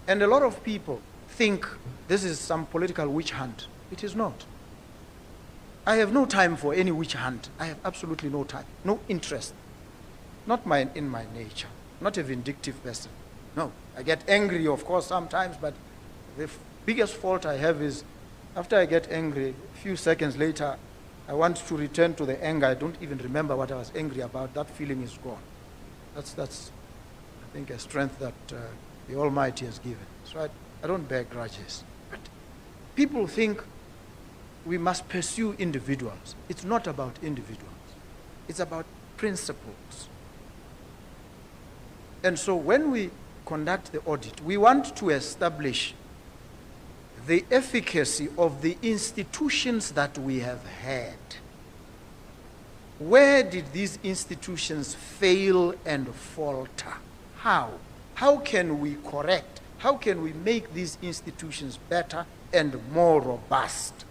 And a lot of people think this is some political witch hunt. It is not. I have no time for any witch hunt. I have absolutely no time, no interest. Not in my nature. Not a vindictive person. No. I get angry, of course, sometimes, but the biggest fault I have is after I get angry, a few seconds later, I want to return to the anger. I don't even remember what I was angry about. That feeling is gone. That's I think, a strength that the Almighty has given. So I don't bear grudges. But people think we must pursue individuals. It's not about individuals. It's about principles. And so when we conduct the audit, we want to establish the efficacy of the institutions that we have had. Where did these institutions fail and falter? How? How can we correct? How can we make these institutions better and more robust?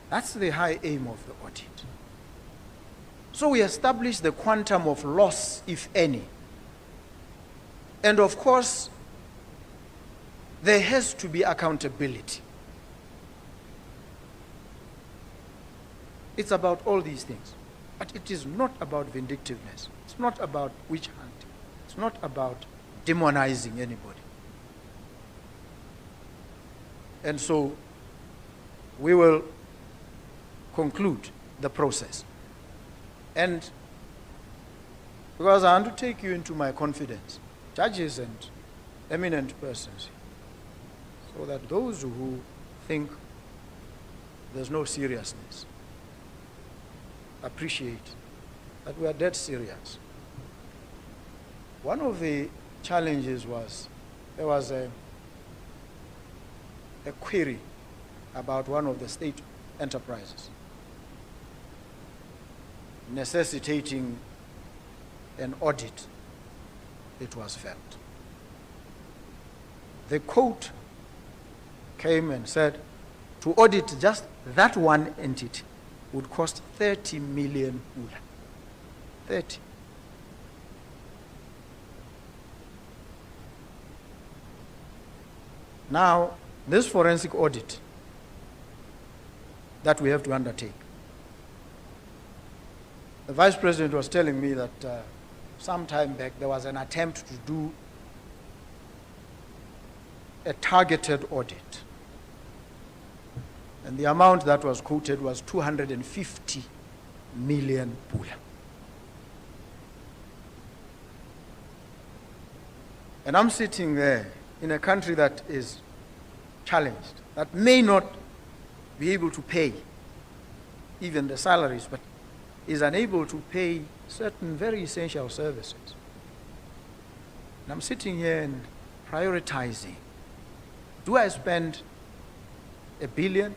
That's the high aim of the audit. So we establish the quantum of loss, if any. And of course, there has to be accountability. It's about all these things. But it is not about vindictiveness. It's not about witch hunting. It's not about demonizing anybody. And so we will conclude the process. And because I want to take you into my confidence, judges and eminent persons, so that those who think there's no seriousness appreciate that we are dead serious. One of the challenges was there was a query about one of the state enterprises necessitating an audit, it was felt. The court came and said to audit just that one entity would cost 30 million pula. 30. Now, this forensic audit that we have to undertake, the Vice President was telling me that some time back there was an attempt to do a targeted audit. And the amount that was quoted was 250 million pula. And I'm sitting there in a country that is challenged, that may not be able to pay even the salaries, but is unable to pay certain very essential services. And I'm sitting here and prioritizing. Do I spend $1 billion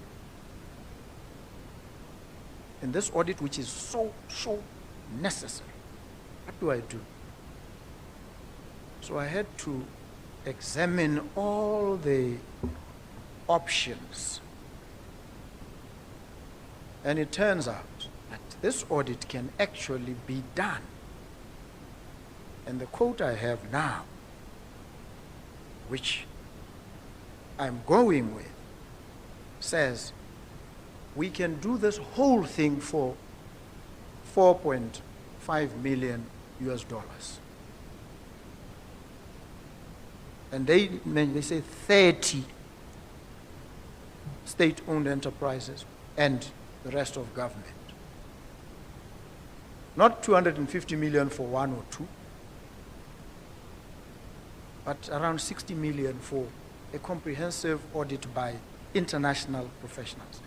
in this audit, which is so necessary? What do I do? So I had to examine all the options. And it turns out that this audit can actually be done. And the quote I have now, which I'm going with, says we can do this whole thing for 4.5 million US dollars. And they say 30 state-owned enterprises and the rest of government. Not 250 million for one or two, but around 60 million for a comprehensive audit by international professionals.